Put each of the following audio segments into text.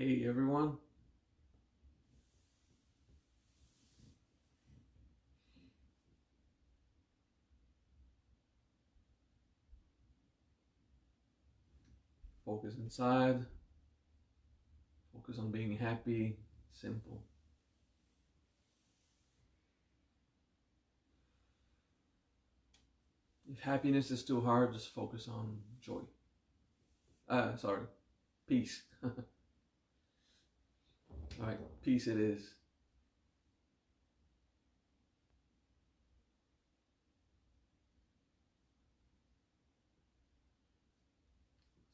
Hey everyone, focus inside, focus on being happy, simple. If happiness is too hard, just focus on joy. Sorry, peace. Alright, peace it is.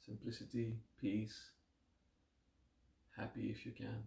Simplicity, peace, happy if you can.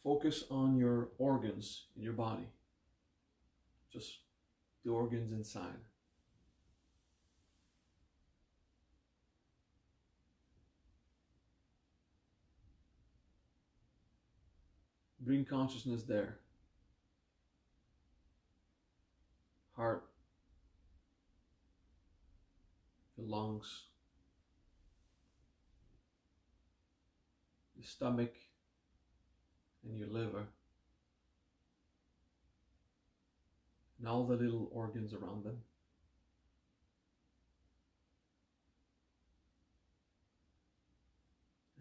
Focus on your organs in your body. Just the organs inside. Bring consciousness there. Heart, your lungs, your stomach, and your liver, and all the little organs around them.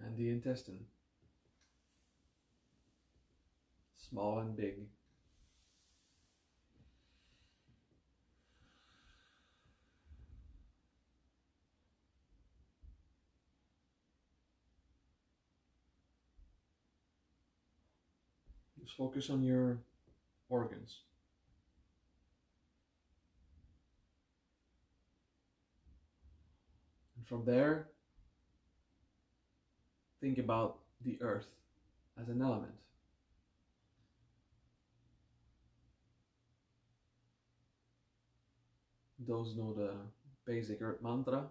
And the intestine, small and big. Just focus on your organs. And from there, think about the earth as an element. Those know the basic earth mantra.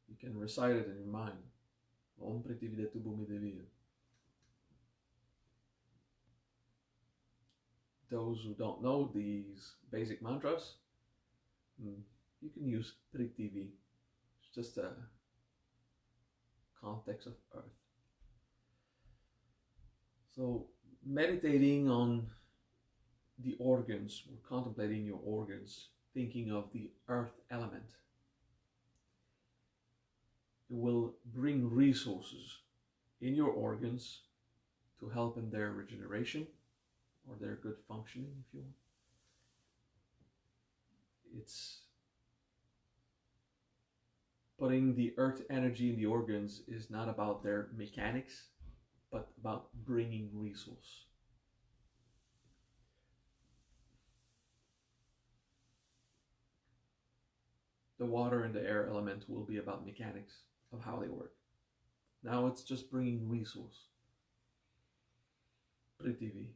You can recite it in your mind. Om Prithvi Bhumi Devi. Those who don't know these basic mantras, you can use Prithvi. It's just a context of earth. So meditating on the organs, or contemplating your organs, thinking of the earth element, it will bring resources in your organs to help in their regeneration or their good functioning, if you want. It's putting the earth energy in the organs is not about their mechanics, but about bringing resource. The water and the air element will be about mechanics of how they work. Now it's just bringing resource. Prithvi.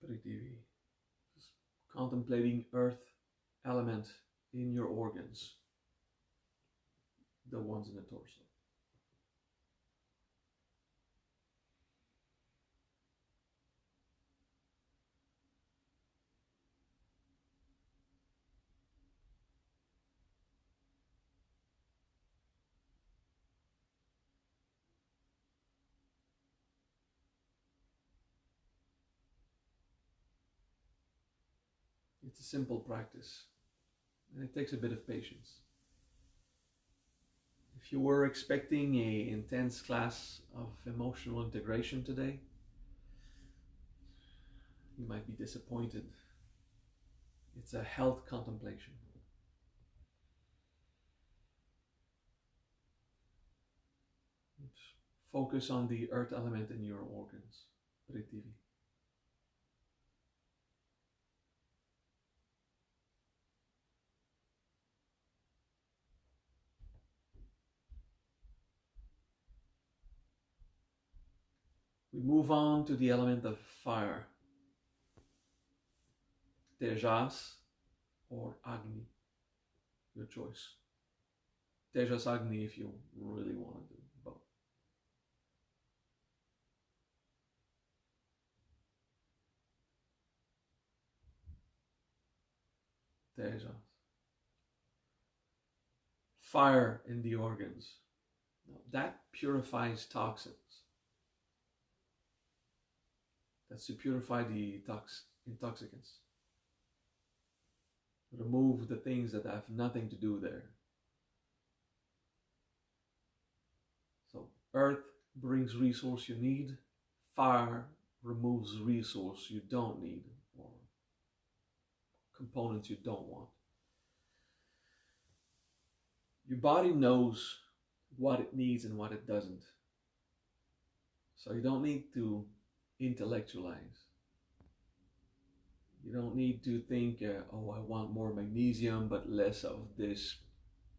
Prithvi. Just contemplating earth element in your organs, the ones in the torso. It's a simple practice, and it takes a bit of patience. If you were expecting an intense class of emotional integration today, you might be disappointed. It's a health contemplation. Focus on the earth element in your organs. Prithvi. We move on to the element of fire. Tejas or Agni. Your choice. Tejas Agni if you really want to do both. Tejas. Fire in the organs. Now, that purifies toxins. That's to purify the intoxicants. Remove the things that have nothing to do there. So earth brings resource you need. Fire removes resource you don't need or components you don't want. Your body knows what it needs and what it doesn't. So you don't need to intellectualize. You don't need to think, oh, I want more magnesium but less of this,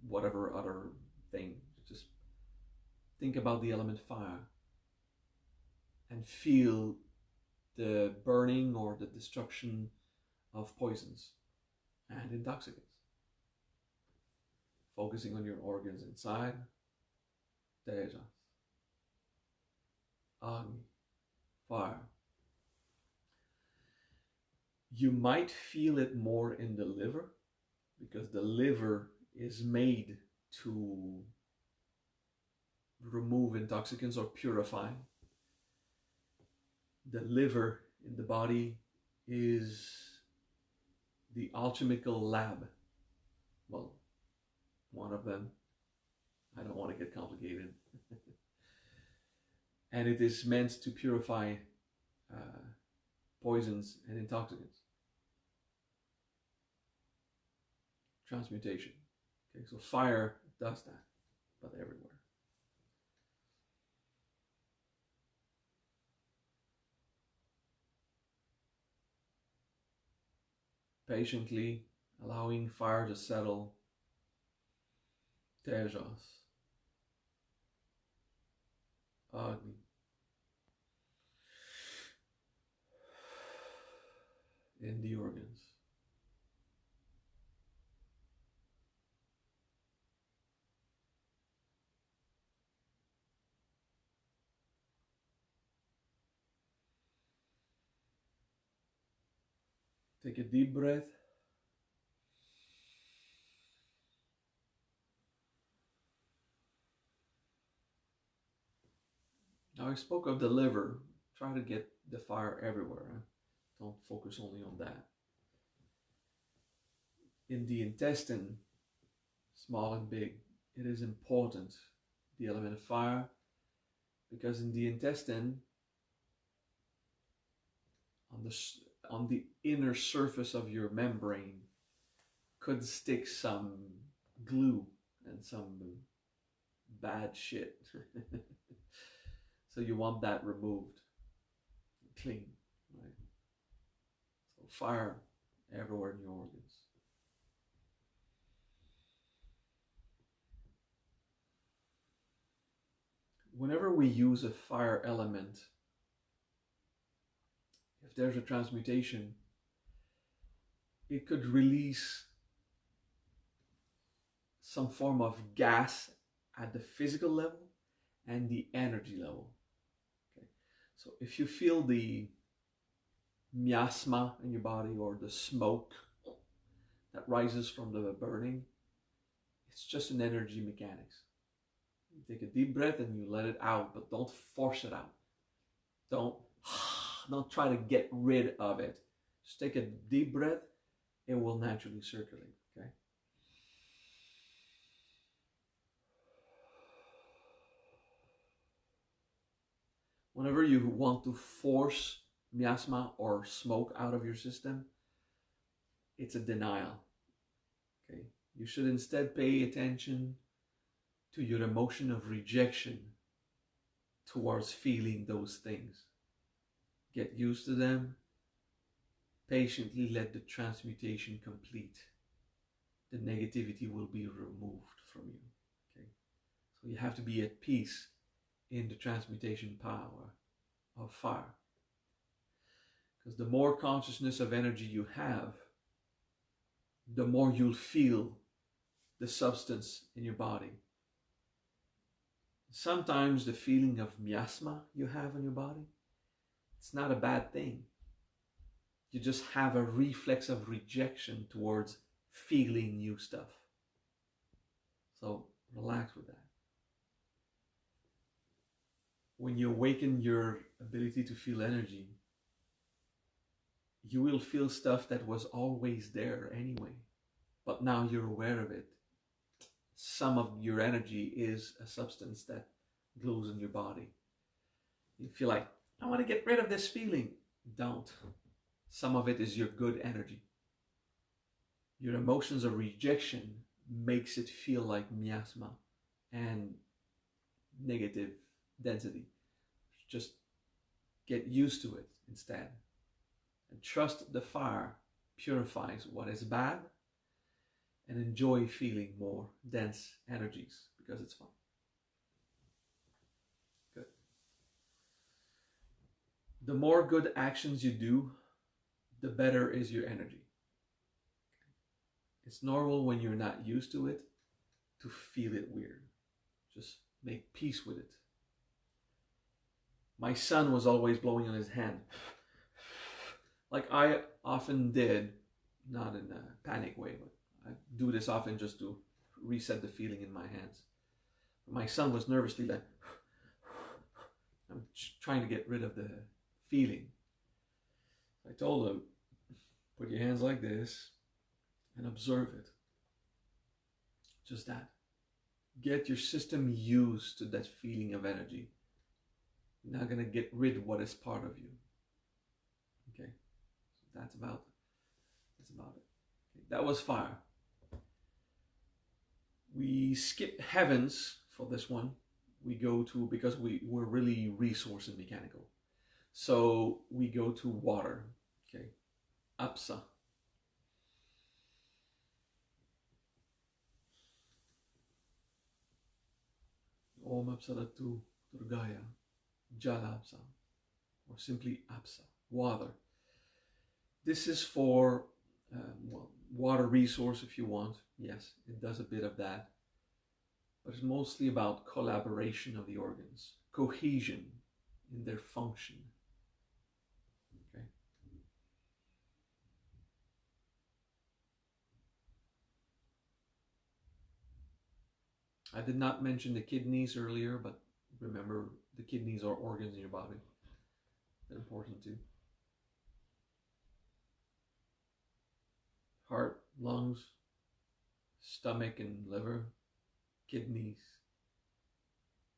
whatever other thing. Just think about the element fire and feel the burning or the destruction of poisons and intoxicants. Focusing on your organs inside. Tejas. Agni. Fire. You might feel it more in the liver because the liver is made to remove intoxicants or purify. The liver in the body is the alchemical lab. Well, one of them. I don't want to get complicated. And it is meant to purify poisons and intoxicants. Transmutation. Okay, so fire does that, but everywhere. Patiently allowing fire to settle. Tejas. Agni. In the organs. Take a deep breath. Now I spoke of the liver. Try to get the fire everywhere. Huh? Don't focus only on that. In the intestine, small and big, it is important, the element of fire, because in the intestine, on the inner surface of your membrane, could stick some glue and some bad shit. So you want that removed, clean, right? So fire everywhere in your organs. Whenever we use a fire element, if there's a transmutation, it could release some form of gas at the physical level and the energy level. Okay, so if you feel the miasma in your body or the smoke that rises from the burning, it's just an energy mechanics. You take a deep breath and you let it out, but don't force it out. Don't try to get rid of it. Just take a deep breath, it will naturally circulate, okay? Whenever you want to force miasma or smoke out of your system, it's a denial. Okay? You should instead pay attention to your emotion of rejection towards feeling those things. Get used to them. Patiently let the transmutation complete. The negativity will be removed from you. Okay? So you have to be at peace in the transmutation power of fire. Because the more consciousness of energy you have, the more you'll feel the substance in your body. Sometimes the feeling of miasma you have in your body, it's not a bad thing. You just have a reflex of rejection towards feeling new stuff. So relax with that. When you awaken your ability to feel energy, you will feel stuff that was always there anyway, but now you're aware of it. Some of your energy is a substance that glows in your body. You feel like, I want to get rid of this feeling. Don't. Some of it is your good energy. Your emotions of rejection makes it feel like miasma and negative density. Just get used to it instead. And trust the fire purifies what is bad, and enjoy feeling more dense energies because it's fun. Good. The more good actions you do, the better is your energy. It's normal when you're not used to it to feel it weird. Just make peace with it. My son was always blowing on his hand, like I often did, not in a panic way, but I do this often just to reset the feeling in my hands. My son was nervously like, I'm trying to get rid of the feeling. I told him, put your hands like this and observe it. Just that. Get your system used to that feeling of energy. You're not going to get rid of what is part of you. Okay? So that's about it. That's about it. Okay, that was fire. We skip heavens for this one. We go to, because we're really resource and mechanical. So we go to water. Okay. Apsa. Om Apsaratu Durgaya. Jala Apsa. Or simply Apsa. Water. This is for, water resource if you want. Yes, it does a bit of that. But it's mostly about collaboration of the organs. Cohesion in their function. Okay. I did not mention the kidneys earlier, but remember the kidneys are organs in your body. They're important too. Heart, lungs, stomach and liver, kidneys,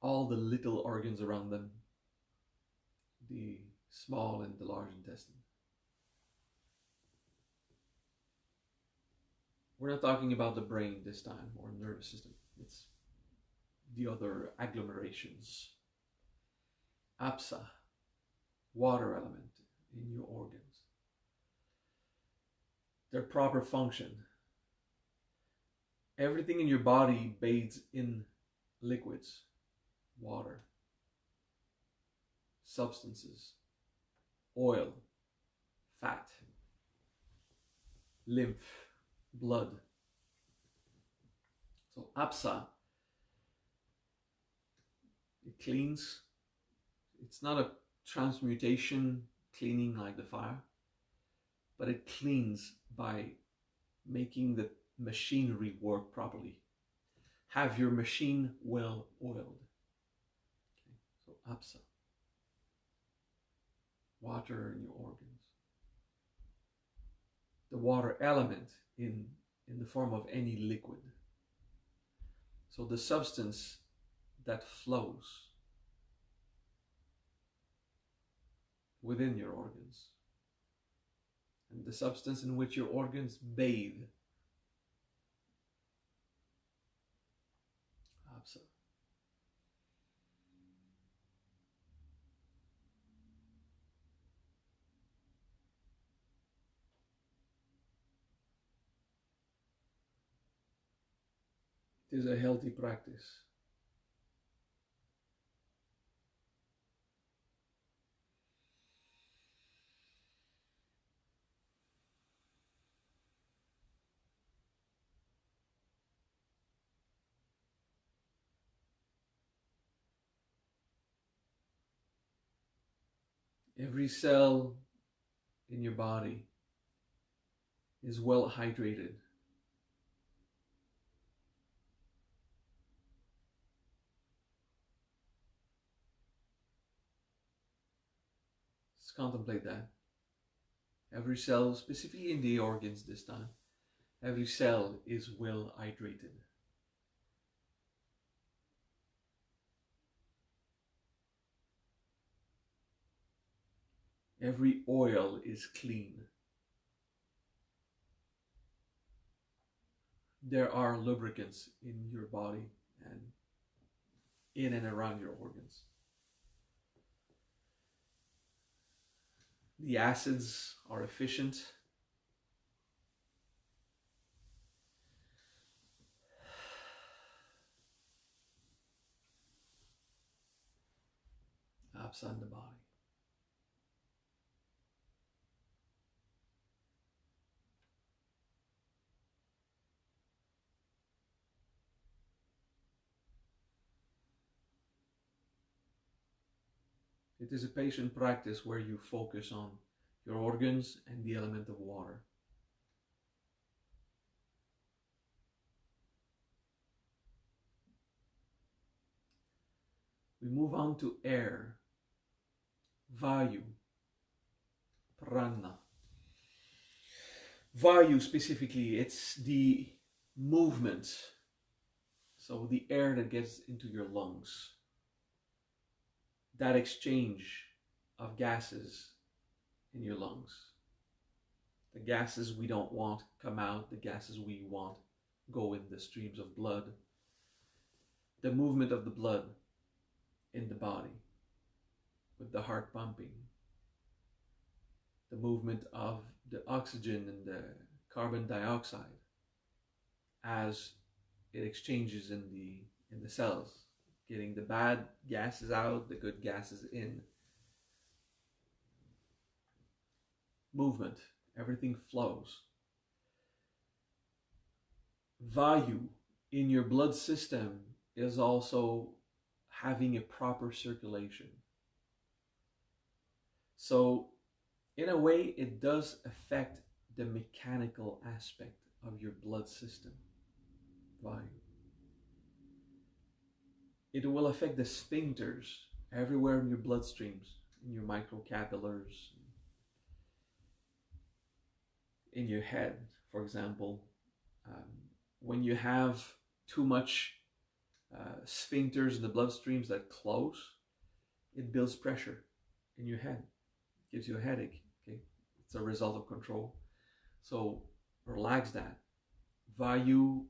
all the little organs around them, the small and the large intestine. We're not talking about the brain this time or nervous system. It's the other agglomerations. Apsa, water element in your organs. Their proper function. Everything in your body bathes in liquids, water, substances, oil, fat, lymph, blood. So apsa, it cleans. It's not a transmutation cleaning like the fire, but it cleans by making the machinery work properly. Have your machine well oiled. Okay, so apsa, water in your organs. The water element in the form of any liquid. So the substance that flows within your organs. and the substance in which your organs bathe. Absolutely. It is a healthy practice. Every cell in your body is well hydrated. Let's contemplate that. Every cell, specifically in the organs this time, every cell is well hydrated. Every oil is clean. There are lubricants in your body and in and around your organs. The acids are efficient. Outside the body. It is a patient practice where you focus on your organs and the element of water. We move on to air. Value Prana. Value specifically, it's the movement. So the air that gets into your lungs. That exchange of gases in your lungs. The gases we don't want come out, the gases we want go in the streams of blood. The movement of the blood in the body, with the heart pumping. The movement of the oxygen and the carbon dioxide as it exchanges in the cells, getting the bad gases out, the good gases in. Movement, everything flows. Value in your blood system is also having a proper circulation. So in a way, it does affect the mechanical aspect of your blood system. Value. It will affect the sphincters everywhere in your bloodstreams, in your microcapillaries, in your head, for example. When you have too much sphincters in the bloodstreams that close, it builds pressure in your head, gives you a headache. Okay, it's a result of control. So relax that. Value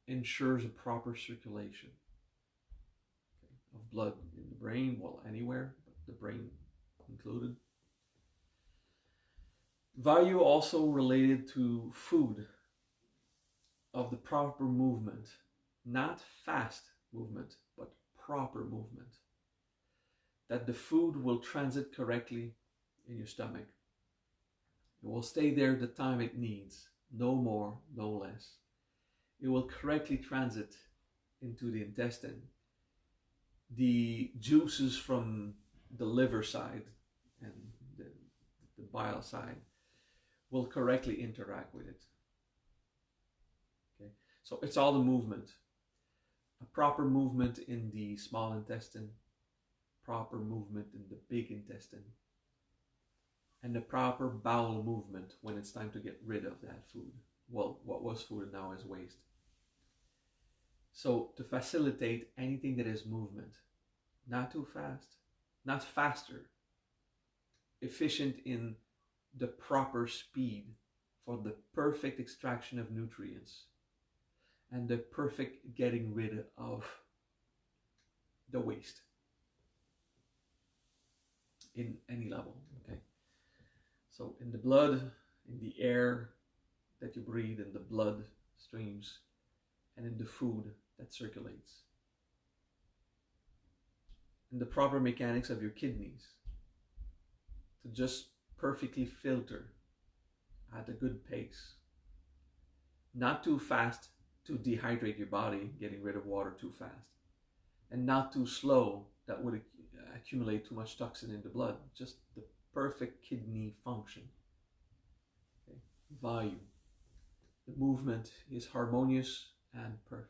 ensures a proper circulation of blood in the brain, well, anywhere, but the brain included. Value also related to food, of the proper movement, not fast movement, but proper movement. That the food will transit correctly in your stomach. It will stay there the time it needs, no more, no less. It will correctly transit into the intestine. The juices from the liver side and the bile side will correctly interact with it. Okay, so it's all the movement. A proper movement in the small intestine, proper movement in the big intestine, and the proper bowel movement when it's time to get rid of that food. Well, what was food and now is waste. So to facilitate anything that is movement, not too fast, not faster, efficient in the proper speed for the perfect extraction of nutrients and the perfect getting rid of the waste in any level. Okay, so in the blood, in the air that you breathe, in the blood streams, and in the food that circulates, in the proper mechanics of your kidneys to just perfectly filter at a good pace, not too fast to dehydrate your body, getting rid of water too fast, and not too slow that would accumulate too much toxin in the blood. Just the perfect kidney function. Okay. Value. The movement is harmonious and perfect.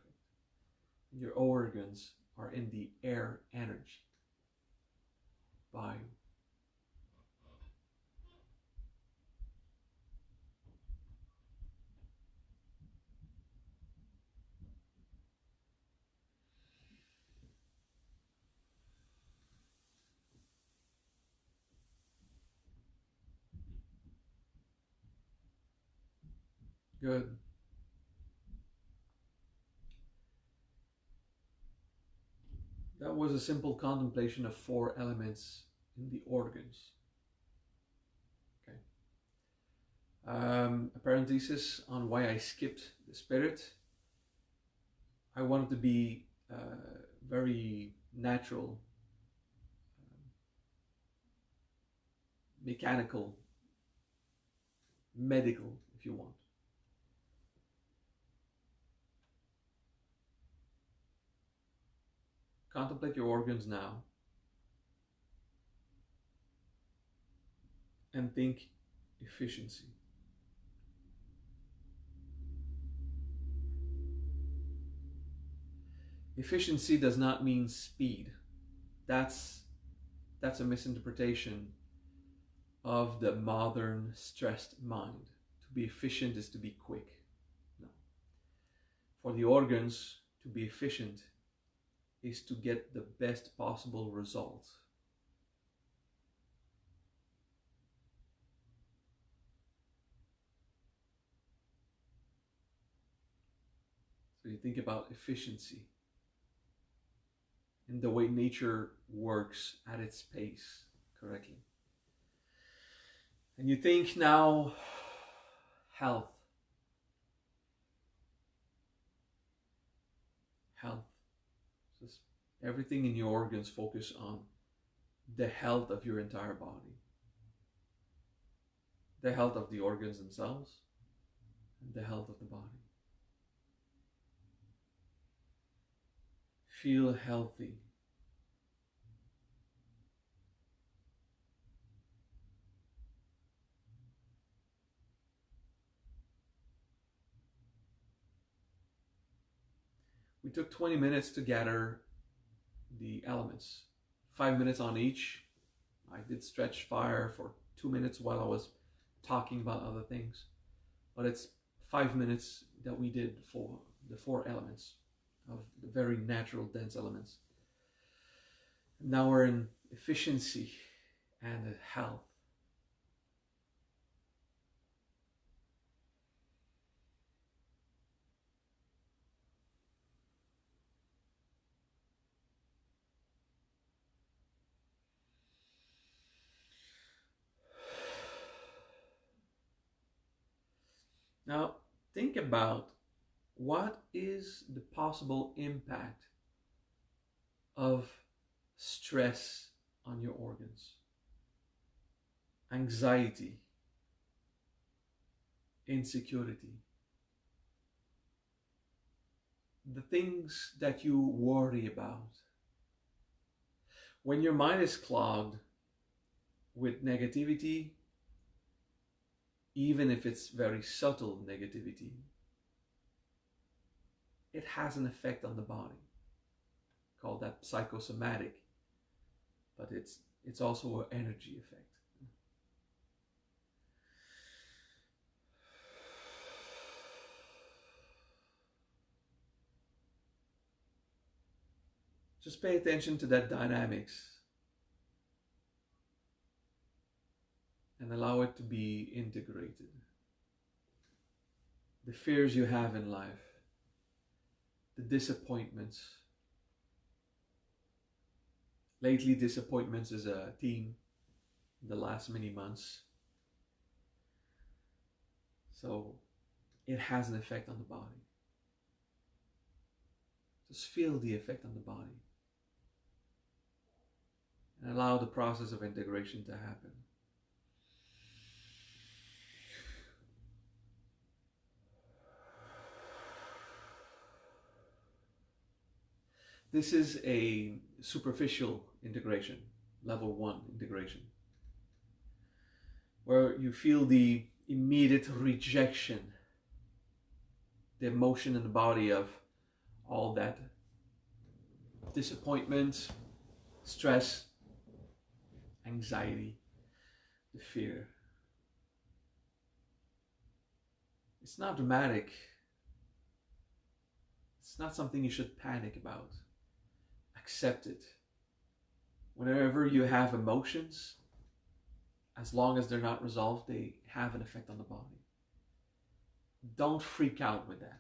Your organs are in the air energy. Value. Good. That was a simple contemplation of 4 elements in the organs. Okay. A parenthesis on why I skipped the spirit. I wanted to be very natural, mechanical, medical, if you want. Contemplate your organs now and think efficiency. Efficiency does not mean speed. That's a misinterpretation of the modern stressed mind. To be efficient is to be quick. No. For the organs, to be efficient is to get the best possible result. So you think about efficiency in the way nature works at its pace correctly. And you think now health. Health. Just everything in your organs focus on the health of your entire body. The health of the organs themselves and the health of the body. Feel healthy. We took 20 minutes to gather the elements, 5 minutes on each. I did stretch fire for 2 minutes while I was talking about other things, but it's 5 minutes that we did for the 4 elements of the very natural dense elements. Now we're in efficiency and health. Now think about what is the possible impact of stress on your organs, anxiety, insecurity, the things that you worry about. When your mind is clogged with negativity, even if it's very subtle negativity, it has an effect on the body. Call that psychosomatic, but it's also an energy effect. Just pay attention to that dynamics. And and allow it to be integrated. The fears you have in life, the disappointments. Lately, disappointments is a theme in the last many months. So it has an effect on the body. Just feel the effect on the body. And allow the process of integration to happen. This is a superficial integration, level 1 integration, where you feel the immediate rejection, the emotion in the body of all that disappointment, stress, anxiety, the fear. It's not dramatic. It's not something you should panic about. Accept it. Whenever you have emotions, as long as they're not resolved, they have an effect on the body. Don't freak out with that,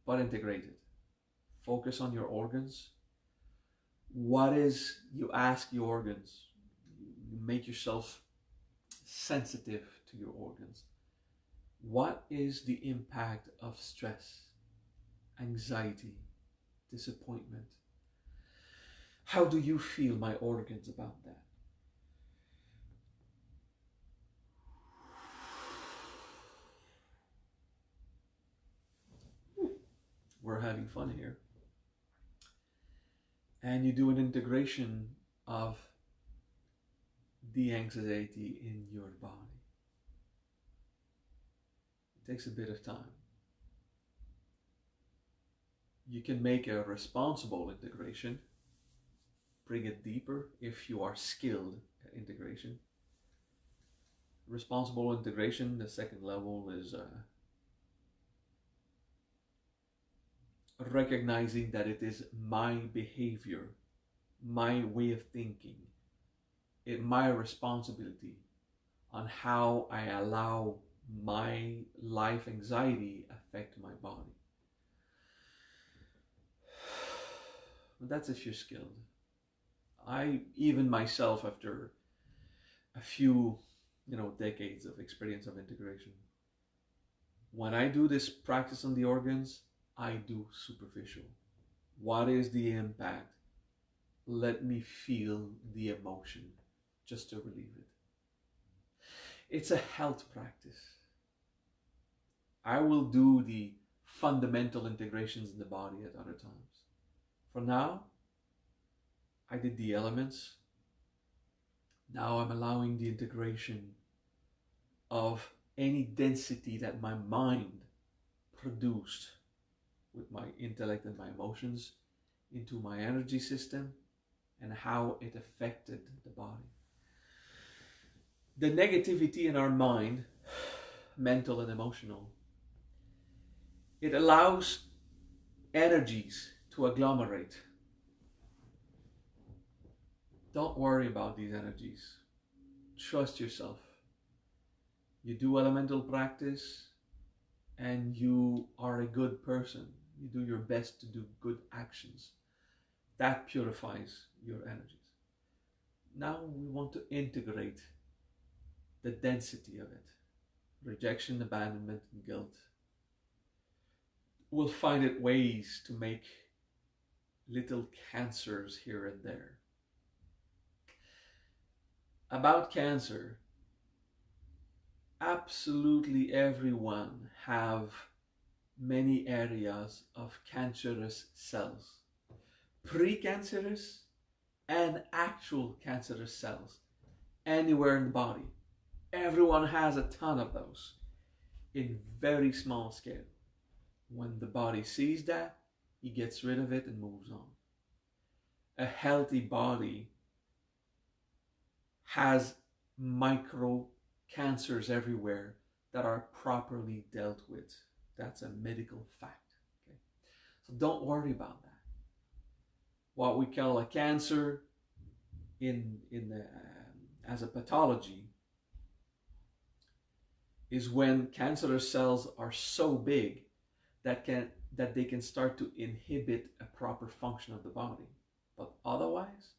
but integrate it. Focus on your organs. You ask your organs, you make yourself sensitive to your organs. What is the impact of stress, anxiety, disappointment? How do you feel, my organs, about that? We're having fun here. And you do an integration of the anxiety in your body. It takes a bit of time. You can make a responsible integration, bring it deeper if you are skilled at integration. Responsible integration, the second level, is recognizing that it is my behavior, my way of thinking, my responsibility on how I allow my life anxiety affect my body. But that's if you're skilled. Even myself, after a few decades of experience of integration, when I do this practice on the organs, I do superficial. What is the impact? Let me feel the emotion just to relieve it. It's a health practice. I will do the fundamental integrations in the body at other times. For now, I did the elements. Now I'm allowing the integration of any density that my mind produced with my intellect and my emotions into my energy system and how it affected the body. The negativity in our mind, mental and emotional, it allows energies to agglomerate. Don't worry about these energies. Trust yourself. You do elemental practice and you are a good person. You do your best to do good actions. That purifies your energies. Now we want to integrate the density of it. Rejection, abandonment, and guilt. We'll find it ways to make little cancers here and there. About cancer, absolutely everyone have many areas of cancerous cells. Precancerous and actual cancerous cells anywhere in the body. Everyone has a ton of those in very small scale. When the body sees that, he gets rid of it and moves on. A healthy body has micro cancers everywhere that are properly dealt with. That's a medical fact. Okay? So don't worry about that. What we call a cancer as a pathology is when cancerous cells are so big that they can start to inhibit a proper function of the body. But otherwise,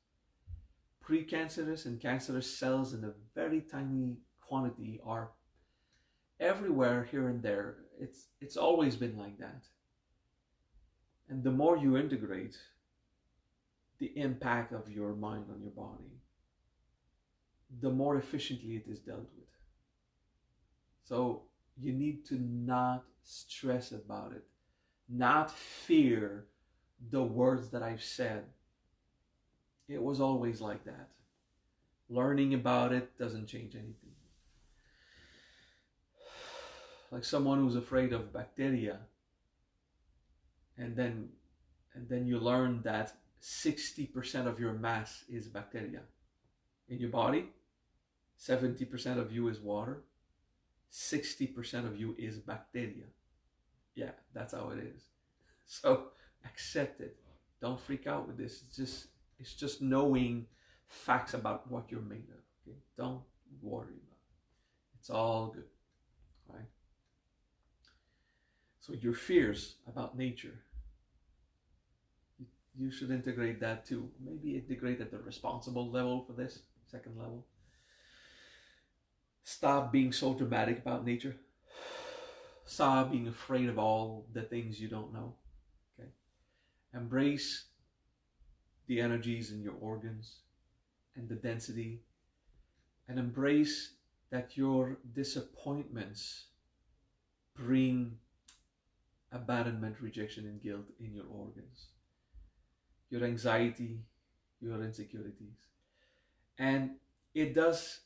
precancerous and cancerous cells in a very tiny quantity are everywhere, here and there. It's always been like that. And the more you integrate the impact of your mind on your body, the more efficiently it is dealt with. So you need to not stress about it, not fear the words that I've said. It was always like that. Learning about it doesn't change anything. Like someone who's afraid of bacteria, and then you learn that 60% of your mass is bacteria. In your body, 70% of you is water, 60% of you is bacteria. Yeah, that's how it is. So accept it. Don't freak out with this. It's just knowing facts about what you're made of. Okay? Don't worry about it. It's all good. Right? So your fears about nature, you should integrate that too. Maybe integrate at the responsible level for this, second level. Stop being so dramatic about nature. Stop being afraid of all the things you don't know. Okay? Embrace the energies in your organs and the density, and embrace that your disappointments bring abandonment, rejection, and guilt in your organs, your anxiety, your insecurities. And it does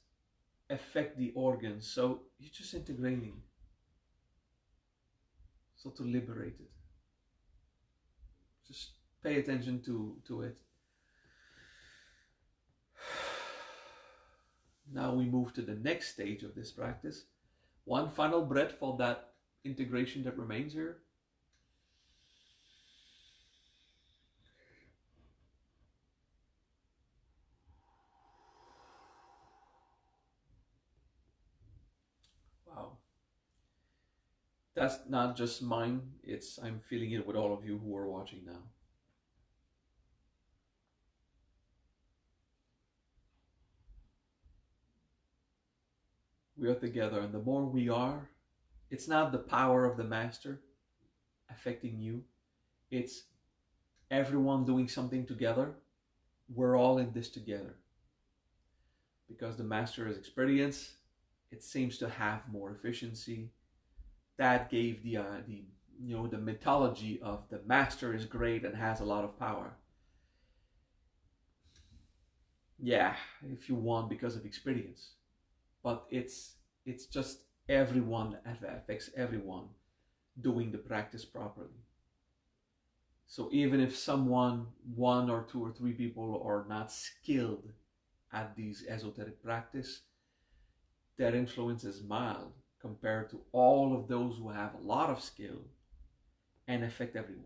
affect the organs, so you're just integrating. So to liberate it, just pay attention to it. Now we move to the next stage of this practice. One final breath for that integration that remains here. Wow. That's not just mine, I'm feeling it with all of you who are watching now. We are together, and the more we are, it's not the power of the master affecting you, it's everyone doing something together. We're all in this together. Because the master has experience, it seems to have more efficiency. That gave the mythology of the master is great and has a lot of power. Yeah, if you want, because of experience. But it's just everyone, affects everyone doing the practice properly. So even if one or two or three people are not skilled at these esoteric practice, their influence is mild compared to all of those who have a lot of skill and affect everyone.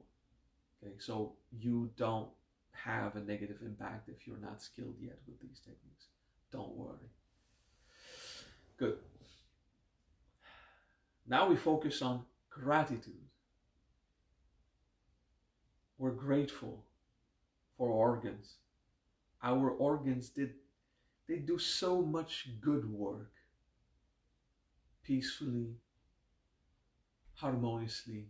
Okay, so you don't have a negative impact if you're not skilled yet with these techniques. Don't worry. Good. Now we focus on gratitude. We're grateful for organs. Our organs they do so much good work. Peacefully, harmoniously,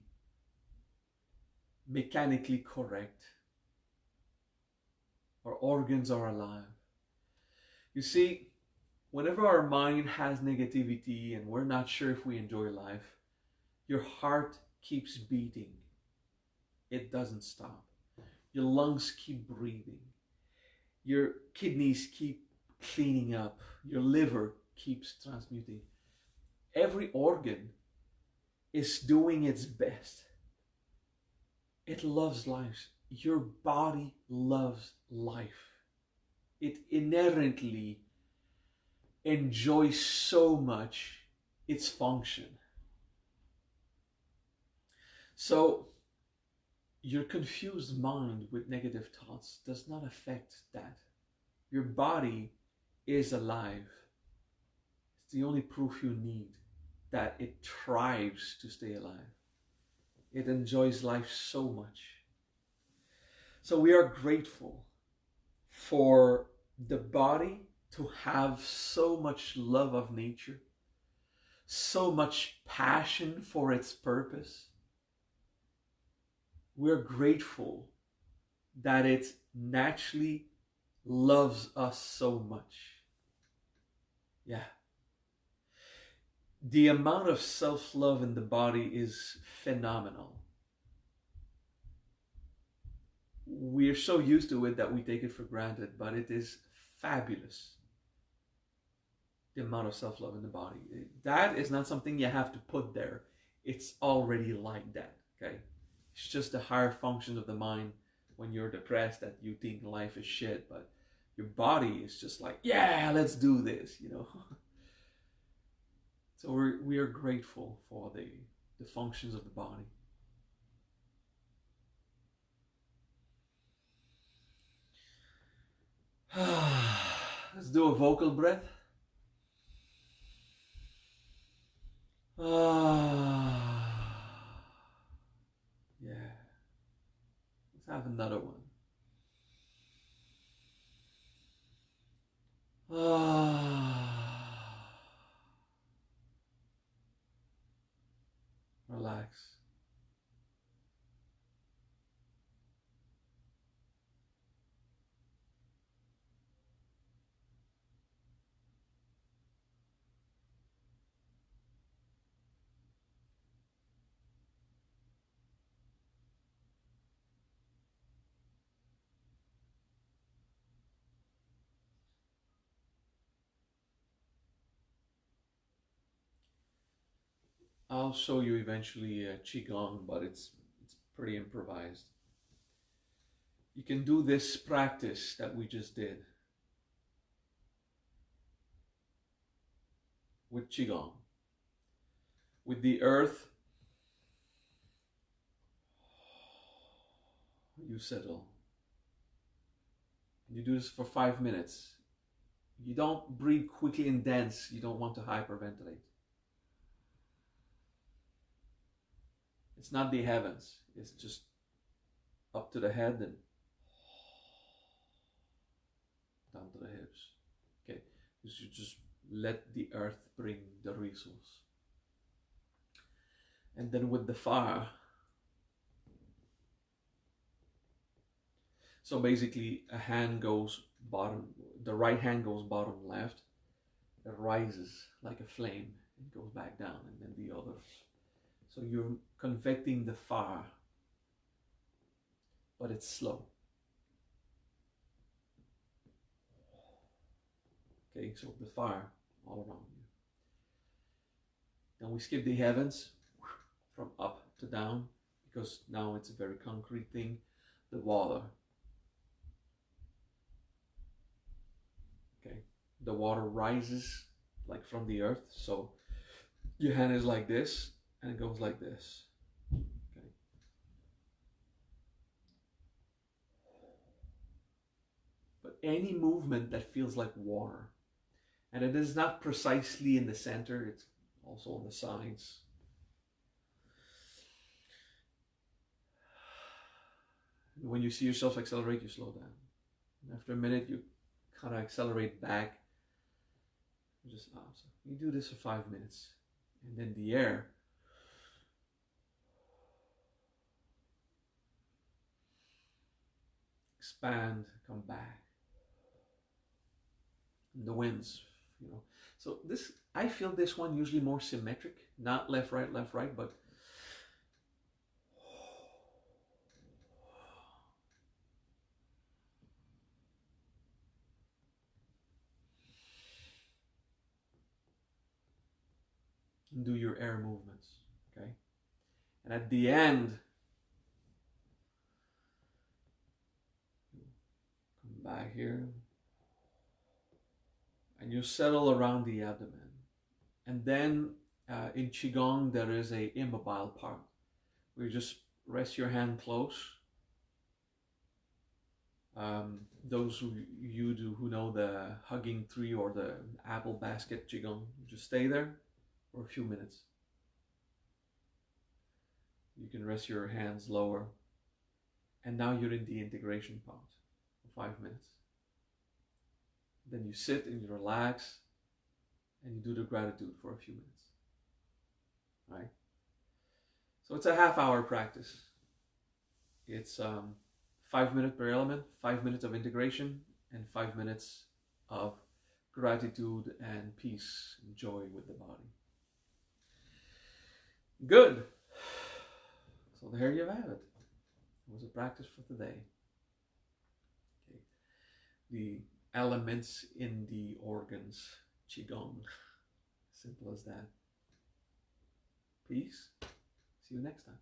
mechanically correct. Our organs are alive. You see, whenever our mind has negativity and we're not sure if we enjoy life, your heart keeps beating. It doesn't stop. Your lungs keep breathing. Your kidneys keep cleaning up. Your liver keeps transmuting. Every organ is doing its best. It loves life. Your body loves life. It inherently enjoys so much its function. So your confused mind with negative thoughts does not affect that. Your body is alive. It's the only proof you need. that it thrives to stay alive. It enjoys life so much. So we are grateful for the body to have so much love of nature, so much passion for its purpose. We're grateful that it naturally loves us so much. Yeah. The amount of self-love in the body is phenomenal. We're so used to it that we take it for granted, but it is fabulous. The amount of self-love in the body. That is not something you have to put there. It's already like that, okay? It's just the higher functions of the mind when you're depressed that you think life is shit, but your body is just like, yeah, let's do this, you know? So we are grateful for the functions of the body. Let's do a vocal breath. Yeah. Let's have another one. Relax. I'll show you eventually Chi Gong, but it's pretty improvised. You can do this practice that we just did with Chi Gong. With the earth, you settle. You do this for 5 minutes. You don't breathe quickly and dense. You don't want to hyperventilate. It's not the heavens. It's just up to the head and down to the hips. Okay, you should just let the earth bring the resource. And then with the fire, so basically a hand goes bottom, the right hand goes bottom left, it rises like a flame, it goes back down, and then the other. So you're convecting the fire, but it's slow. Okay, so the fire all around you. Then we skip the heavens from up to down, because now it's a very concrete thing. The water. Okay, the water rises like from the earth, so your hand is like this and it goes like this. Okay. But any movement that feels like water, and it is not precisely in the center, it's also on the sides. When you see yourself accelerate, you slow down. After a minute, you kind of accelerate back. Just so you do this for 5 minutes, and then the air expand, come back. And the winds, you know. So this, I feel this one usually more symmetric, not left, right, but do your air movements, okay? And at the end, come back here, and you settle around the abdomen. And then in Qigong, there is a immobile part, where you just rest your hand close. Those who know the hugging tree or the apple basket Qigong, just stay there. for a few minutes. You can rest your hands lower. And now you're in the integration part for 5 minutes. Then you sit and you relax and you do the gratitude for a few minutes. Right? So it's a half-hour practice. It's 5 minutes per element, 5 minutes of integration, and 5 minutes of gratitude and peace and joy with the body. Good. So there you have it. It was a practice for today. Okay. The elements in the organs, Chi Gong. Simple as that. Peace. See you next time.